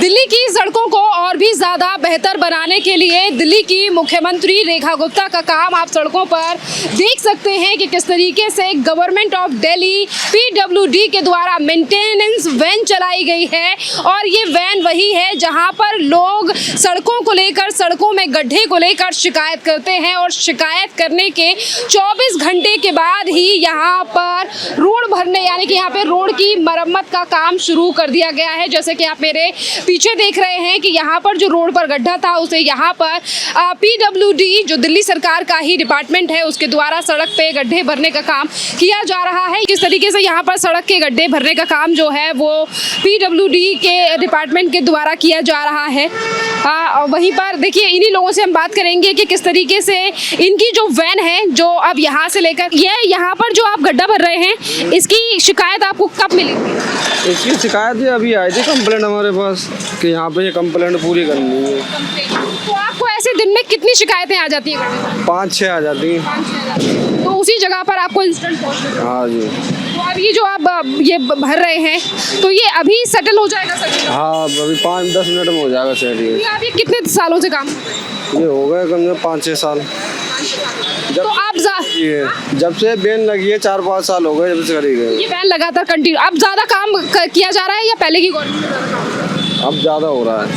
दिल्ली की सड़कों को और भी ज़्यादा बेहतर बनाने के लिए दिल्ली की मुख्यमंत्री रेखा गुप्ता का काम आप सड़कों पर देख सकते हैं कि किस तरीके से गवर्नमेंट ऑफ दिल्ली पीडब्ल्यूडी के द्वारा मेंटेनेंस वैन चलाई गई है। और ये वैन वही है जहां पर लोग सड़कों को लेकर, सड़कों में गड्ढे को लेकर शिकायत करते हैं और शिकायत करने के 24 घंटे के बाद ही यहाँ पर रोड भरने यानी कि यहाँ पे रोड की मरम्मत का काम शुरू कर दिया गया है। जैसे कि आप मेरे पीछे देख रहे हैं कि यहाँ पर जो रोड पर गड्ढा था उसे यहाँ पर पीडब्ल्यूडी जो दिल्ली सरकार का ही डिपार्टमेंट है उसके द्वारा सड़क पे गड्ढे भरने का काम किया जा रहा है। किस तरीके से यहाँ पर सड़क के गड्ढे भरने का काम जो है वो पीडब्ल्यूडी के डिपार्टमेंट के द्वारा किया जा रहा है। वहीं पर देखिए इन्हीं लोगों से हम बात करेंगे कि किस तरीके से इनकी जो वैन है जो अब यहाँ से लेकर ये यहाँ पर जो आप गड्ढा भर रहे हैं इसकी शिकायत आपको कब मिली? इसकी शिकायत ही अभी आई थी कंप्लेंट हमारे पास कि यहाँ पे ये कंप्लेंट पूरी करनी है। तो आपको ऐसे दिन में कितनी शिकायतें आ जाती हैं? 5-6 आ जाती हैं। तो उसी जगह पर आपको इंस्टेंट पहुँचना? हाँ जी। तो अब ये जो आप ये भर रहे हैं तो ये अभी सेटल हो जाएगा सर? हाँ अभी 5-10 मिनट में हो जाएगा सेट। आप ये कितने सालों से काम कर रहे हैं? ये हो गए कम से कम 5-6 साल। तो आप जब से बैन लगी है 4-5 साल हो गए जब से करी गई। ये वैन लगातार कंटिन्यू अब ज़्यादा काम किया जा रहा है या पहले की गवर्नमेंट? अब ज़्यादा हो रहा है।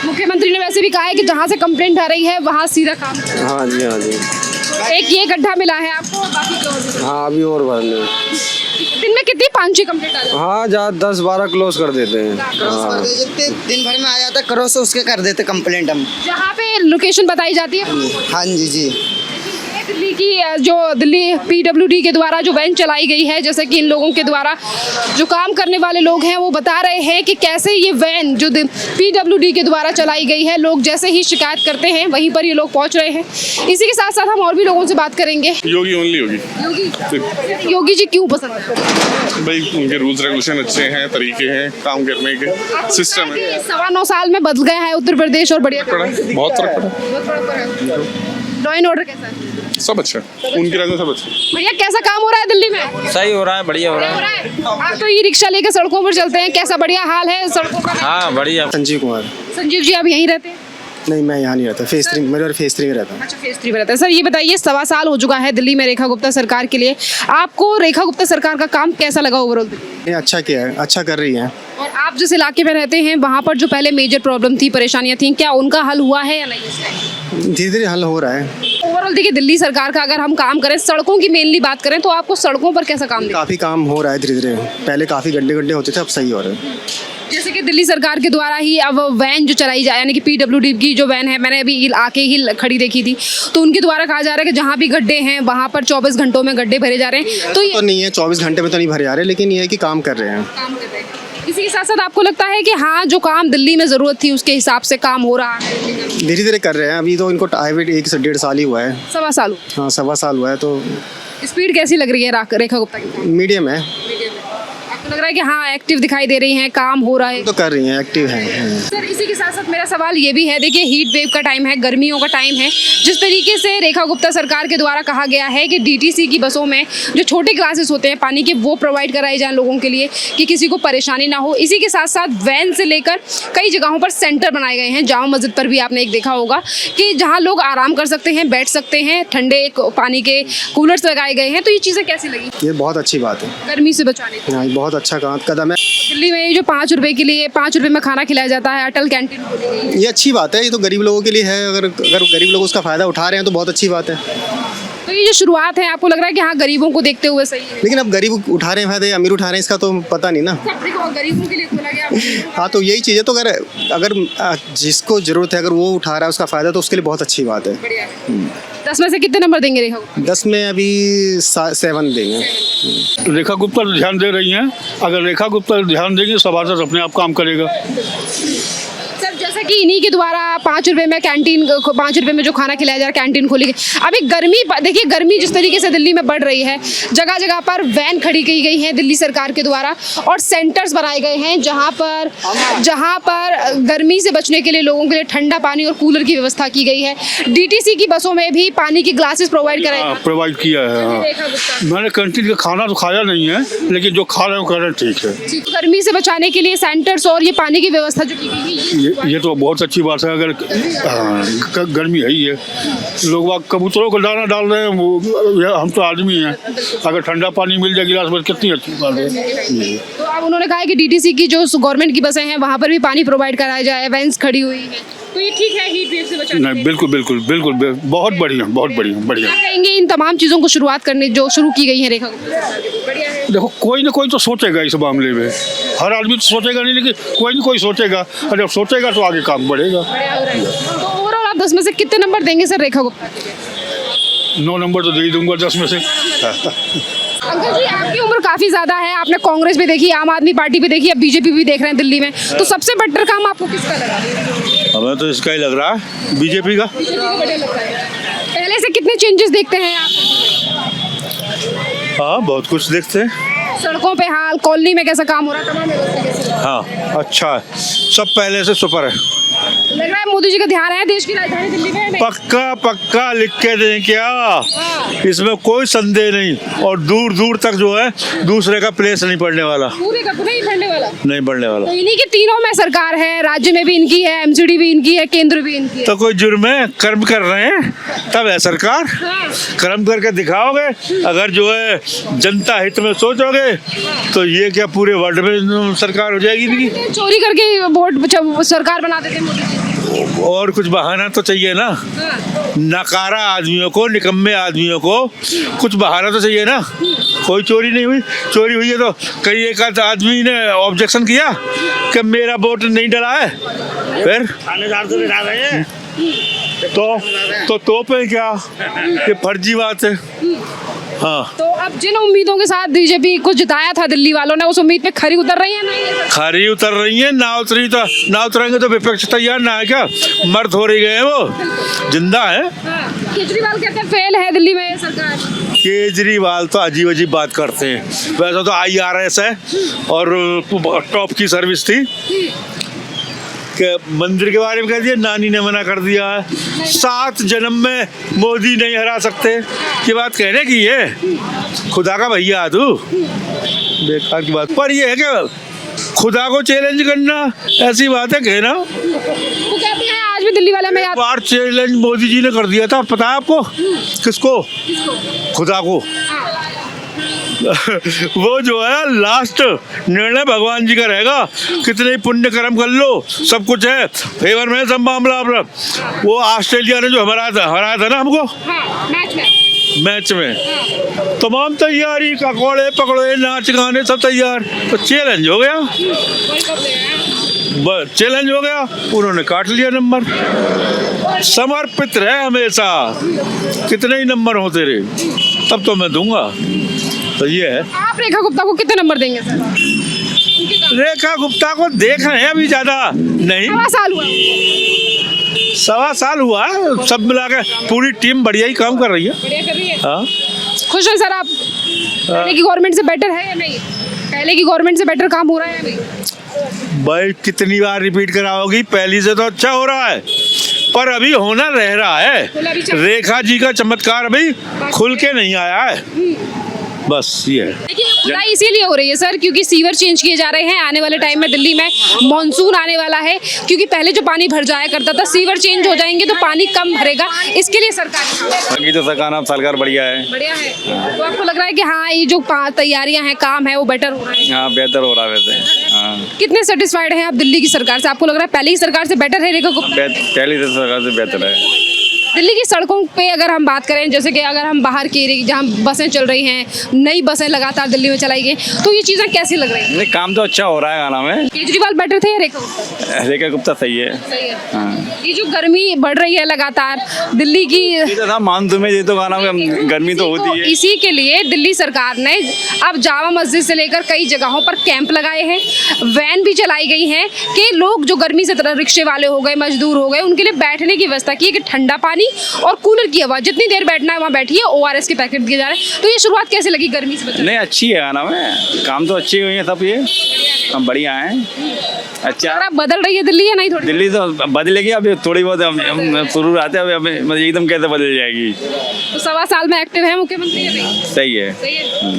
मुख्यमंत्री ने वैसे भी कहा है कि जहाँ से कंप्लेंट आ रही है वहाँ सीधा काम। हाँ जी हाँ जी। एक ये गड्ढा मिला है आपको, बाकी हाँ अभी और भरने। दिन में कितनी 5-6 कंप्लेंट आ जाती है? हाँ ज़्यादा 10-12 क्लोज कर देते हैं। हाँ। दिन भर में आ जाता करो से उसके कर देते कंप्लेंट हम। जहाँ पे लोकेशन बताई जाती है? हाँ जी। दिल्ली की जो दिल्ली पीडब्ल्यूडी के द्वारा जो वैन चलाई गई है, जैसे कि इन लोगों के द्वारा जो काम करने वाले लोग हैं वो बता रहे हैं कि कैसे ये वैन जो पीडब्ल्यूडी के द्वारा चलाई गई है, लोग जैसे ही शिकायत करते हैं वहीं पर ये लोग पहुंच रहे हैं। इसी के साथ साथ हम और भी लोगों से बात करेंगे। योगी ओनली योगी। योगी जी क्यों पसंद है? भाई उनके रूल्स रेगुलेशन अच्छे हैं, तरीके हैं काम करने के, सिस्टम है। 9.25 साल में बदल गया है उत्तर प्रदेश और बढ़िया बहुत फर्क पड़ा। लॉ एंड ऑर्डर कैसा है? सब अच्छा, उनकी राज में सब अच्छा। भैया कैसा काम हो रहा है दिल्ली में? सही हो रहा है, बढ़िया हो रहा है। आप तो ई रिक्शा लेकर सड़कों पर चलते हैं, कैसा बढ़िया हाल है सड़कों का? हाँ बढ़िया। संजीव कुमार। संजीव जी आप यहीं रहते हैं? नहीं मैं यहाँ नहीं रहता, फेस 3 मेरे फेस 3 में रहता हूँ। अच्छा फेस 3 में रहता है। सर ये बताइए 1.25 साल हो चुका है दिल्ली में रेखा गुप्ता सरकार के लिए, आपको रेखा गुप्ता सरकार का काम कैसा लगा ओवरऑल? ये अच्छा किया है, अच्छा कर रही है। और आप जिस इलाके में रहते हैं वहाँ पर जो पहले मेजर प्रॉब्लम थी, परेशानियाँ थी, क्या उनका हल हुआ है या नहीं? धीरे धीरे हल हो रहा है। ओवरऑल देखिए दिल्ली सरकार का अगर हम काम करें, सड़कों की मेनली बात करें तो आपको सड़कों पर कैसा काम दिखता है? काफ़ी काम हो रहा है धीरे धीरे, पहले काफ़ी गड्ढे होते थे, अब सही हो रहे हैं। जैसे कि दिल्ली सरकार के द्वारा ही अब वैन जो चलाई जाए यानी कि पीडब्ल्यूडी की जो वैन है, मैंने अभी आके ही खड़ी देखी थी, तो उनके द्वारा कहा जा रहा है कि जहाँ भी गड्ढे हैं वहाँ पर 24 घंटों में गड्ढे भरे जा रहे हैं। तो ये नहीं है 24 घंटे में तो नहीं भरे जा रहे, लेकिन ये है कि काम कर रहे हैं। इसी के साथ साथ आपको लगता है कि हाँ जो काम दिल्ली में ज़रूरत थी उसके हिसाब से काम हो रहा है? धीरे धीरे कर रहे हैं, अभी तो इनको आए 1 से 1.5 साल ही हुआ है। 1.25 साल? हाँ 1.25 साल हुआ है। तो स्पीड कैसी लग रही है रेखा गुप्ता की? मीडियम है। आपको लग रहा है कि हाँ एक्टिव दिखाई दे रही हैं, काम हो रहा है? तो कर रही हैं, एक्टिव हैं। सर इसी के साथ साथ मेरा सवाल ये भी है, देखिए हीट वेव का टाइम है, गर्मियों का टाइम है, जिस तरीके से रेखा गुप्ता सरकार के द्वारा कहा गया है कि डीटीसी की बसों में जो छोटे ग्लासेस होते हैं पानी के वो प्रोवाइड कराए जाएं लोगों के लिए कि किसी को परेशानी ना हो। इसी के साथ साथ वैन से लेकर कई जगहों पर सेंटर बनाए गए हैं, जामा मस्जिद पर भी आपने एक देखा होगा कि जहाँ लोग आराम कर सकते हैं, बैठ सकते हैं, ठंडे पानी के कूलर्स लगाए गए हैं। तो ये चीज़ें कैसी लगी? ये बहुत अच्छी बात है, गर्मी से बचाने की। हाँ बहुत अच्छा कदम है। दिल्ली में ये जो 5 रुपए के लिए 5 रुपए में खाना खिलाया जाता है, अटल कैंटीन खोली गई है। ये अच्छी बात है, ये तो गरीब लोगों के लिए है। अगर गरीब लोग उसका फ़ायदा उठा रहे हैं तो बहुत अच्छी बात है। तो ये जो शुरुआत है आपको लग रहा है कि हाँ गरीबों को देखते हुए सही है? लेकिन अब गरीब उठा रहे हैं फायदे, अमीर उठा रहे हैं, इसका तो पता नहीं ना। गरीबों के लिए खोला गया। हाँ तो यही चीज़ है। तो अगर जिसको ज़रूरत है अगर वो उठा रहा है उसका फ़ायदा, तो उसके लिए बहुत अच्छी बात है। 10 में से कितने नंबर देंगे रेखा को? 10 में अभी 7 देंगे। रेखा गुप्ता ध्यान दे रही हैं, अगर रेखा गुप्ता ध्यान देंगे सभासद अपने आप काम करेगा। सर सर जैसा कि इन्हीं के द्वारा 5 रुपए में कैंटीन 5 रुपए में जो खाना खिलाया जा रहा है कैंटीन खोली गई। अभी देखिए गर्मी जिस तरीके से दिल्ली में बढ़ रही है, जगह जगह पर वैन खड़ी की गई है दिल्ली सरकार के द्वारा और सेंटर्स बनाए गए हैं जहां पर गर्मी से बचने के लिए लोगों के लिए ठंडा पानी और कूलर की व्यवस्था की गई है। डीटीसी की बसों में भी पानी की ग्लासेस प्रोवाइड कराए प्रोवाइड किया है। हाँ। मैंने कैंटीन का खाना तो खाया नहीं है, लेकिन जो खा रहे हो कह रहे हैं ठीक है। गर्मी से बचाने के लिए सेंटर्स और ये पानी की व्यवस्था जो की गई है ये तो बहुत अच्छी बात है। अगर गर्मी है ही है, लोग कबूतरों को दाना डाल रहे हैं, हम तो आदमी हैं, अगर ठंडा पानी मिल जाए गिलास में कितनी अच्छी बात है। तो अब उन्होंने कहा है कि डीटीसी की जो गवर्नमेंट की बसें हैं वहाँ पर भी पानी प्रोवाइड कराया जाए, वैन्स खड़ी हुई है, तो ये ठीक है हीट वेव से बचाने के लिए? नहीं, बिल्कुल बिल्कुल बिल्कुल बहुत बढ़िया, बहुत बढ़िया बढ़िया। क्या कहेंगे इन तमाम चीज़ों को शुरुआत करने जो शुरू की गई है रेखा बढ़िया है। देखो कोई ना कोई तो सोचेगा इस मामले में, हर आदमी तो सोचेगा नहीं, लेकिन कोई ना कोई सोचेगा, और जब सोचेगा तो आगे काम बढ़ेगा। तो ओवरऑल आप 10 में से कितने नंबर देंगे सर रेखा गुप्ता? 9 नंबर तो दे ही दूंगा 10 में से। अंकल जी आपकी उम्र काफी ज्यादा है, आपने कांग्रेस भी देखी, आम आदमी पार्टी भी देखी, अब बीजेपी भी देख रहे हैं दिल्ली में, तो सबसे बेटर काम आपको किसका लगा? हमें तो इसका ही लग रहा है, बीजेपी का। पहले से कितने चेंजेस देखते हैं आप? हाँ बहुत कुछ देखते हैं। सड़कों पे हाल, कॉलोनी में कैसा काम हो रहा है, तमाम व्यवस्था कैसी है? हाँ अच्छा है, सब पहले से सुपर है। लग रहा है मोदी जी का ध्यान है देश की राजधानी दिल्ली में? नहीं? पक्का पक्का लिख के दें क्या, इसमें कोई संदेह नहीं, और दूर दूर तक जो है दूसरे का प्लेस नहीं पड़ने वाला, पूरे का पूरा ही बढ़ने वाला नहीं बढ़ने वाला। तो इन्हीं के तीनों में सरकार है, राज्य में भी इनकी है, एमसीडी भी इनकी है, केंद्र भी इनकी है। तो कोई जुर्म है, कर्म कर रहे हैं तब है सरकार। कर्म करके दिखाओगे, अगर जो है जनता हित में सोचोगे तो ये क्या पूरे वर्ल्ड में सरकार हो जाएगी इनकी। चोरी करके वोट सरकार बना देते हैं मोदी जी। और कुछ बहाना तो चाहिए ना, नकारा आदमियों को, निकम्मे आदमियों को कुछ बहाना तो चाहिए ना। कोई चोरी नहीं हुई, चोरी हुई है तो कई एक आदमी ने ऑब्जेक्शन किया कि मेरा वोट नहीं डला है, फिर थानेदार से बिठा रहे हैं तो पे क्या, ये फर्जी बात है। हाँ तो अब जिन उम्मीदों के साथ बीजेपी को जिताया था दिल्ली वालों ने, उस उम्मीद पे खरी उतर रही है? नहीं खरी उतर रही है, ना उतरी तो ना उतरेंगे तो विपक्ष तैयार ना है क्या, मर्द हो रही गए हैं, वो जिंदा है। केजरीवाल कहते हैं फेल है दिल्ली में सरकार। केजरीवाल तो अजीब अजीब बात करते हैं, वैसे तो IRS है और टॉप की सर्विस थी, कि मंदिर के बारे में कह दिया, नानी ने मना कर दिया है, 7 जन्म में मोदी नहीं हरा सकते, ये बात कहने की है, खुदा का भैया तू, बेकार की बात। पर ये है कि खुदा को चैलेंज करना ऐसी बात है कहना। वो कहते हैं आज भी दिल्ली वाले में याद बार चैलेंज मोदी जी ने कर दिया था, पता है आपको? किसको? खुदा को। वो जो है लास्ट निर्णय भगवान जी का रहेगा, कितने ही पुण्य कर्म कर लो, सब कुछ है फेवर में, सब मामला अपना। वो ऑस्ट्रेलिया ने जो हराया था ना हमको, मैच में, तमाम तैयारी, पकौड़े पकड़े, नाच गाने सब तैयार, तो चैलेंज हो गया, बस चैलेंज हो गया, उन्होंने काट लिया नंबर। समर्पित रहे हमेशा, कितने ही नंबर हो तेरे, तब तो मैं दूंगा। तो ये है। आप रेखा गुप्ता को कितने नंबर देंगे सर? रेखा गुप्ता को देख रहे हैं अभी, ज्यादा नहीं, 1.25 साल हुआ, सब मिला के पूरी टीम बढ़िया ही काम कर रही है। बढ़िया कर रही है। हाँ खुश हैं सर आप? पहले की गवर्नमेंट से बेटर है या नहीं? पहले की गवर्नमेंट से बेटर काम हो रहा है या नहीं? भाई कितनी बार रिपीट कराओगी, पहली से तो अच्छा हो रहा है, पर अभी होना रह रहा है। रेखा जी का चमत्कार अभी खुल के नहीं आया है, बस ये है। लेकिन खुदाई इसीलिए हो रही है सर क्योंकि सीवर चेंज किए जा रहे हैं, आने वाले टाइम में दिल्ली में मॉनसून आने वाला है, क्योंकि पहले जो पानी भर जाया करता था, सीवर चेंज हो जाएंगे तो पानी कम भरेगा, इसके लिए सरकार बाकी तो सरकार बढ़िया है। बढ़िया है। तो आपको लग रहा है कि हाँ ये जो तैयारियां हैं, काम है, वो बेटर हो रहा है? हाँ बेहतर हो रहा है वैसे। हाँ कितने सेटिस्फाइड हैं आप दिल्ली की सरकार से? आपको लग रहा है पहले की सरकार से बेटर है रेखा गुप्ता? पहली सरकार से बेहतर है। दिल्ली की सड़कों पे अगर हम बात करें, जैसे कि अगर हम बाहर की एरिया जहाँ बसें चल रही हैं, नई बसें लगातार दिल्ली में चलाई गई, तो ये चीज़ें कैसी लग रही हैं? नहीं, काम तो अच्छा हो रहा है गाना में। केजरीवाल बेटर थे या रेखा गुप्ता? रेखा गुप्ता सही है। सही है। हाँ। ये जो गर्मी बढ़ रही है लगातार दिल्ली की, ये तो था मानसून में, ये तो गाना में गर्मी तो होती है। इसी के लिए दिल्ली सरकार ने अब जामा मस्जिद से लेकर कई जगहों पर कैंप लगाए हैं, वैन भी चलाई गई हैं कि लोग जो गर्मी से तरह रिक्शे वाले हो गए, मजदूर हो गए, उनके लिए बैठने की व्यवस्था की है कि ठंडा पानी और कूलर की हवा, जितनी देर बैठना है वहाँ बैठिए, ORS के पैकेट दिए जा रहे हैं। तो ये शुरुआत कैसे लगी गर्मी से बचने? नहीं, अच्छी है गाना में, काम तो अच्छी हुई है सब, ये हम बढ़िया हैं। अच्छा, बदल रही है दिल्ली या नहीं? थोड़ी दिल्ली तो बदलेगी अभी, थोड़ी बहुत हम शुरू आते हैं अभी, एकदम कैसे बदल जाएगी। तो 1.25 साल में एक्टिव है मुख्यमंत्री या नहीं? सही है। सही है।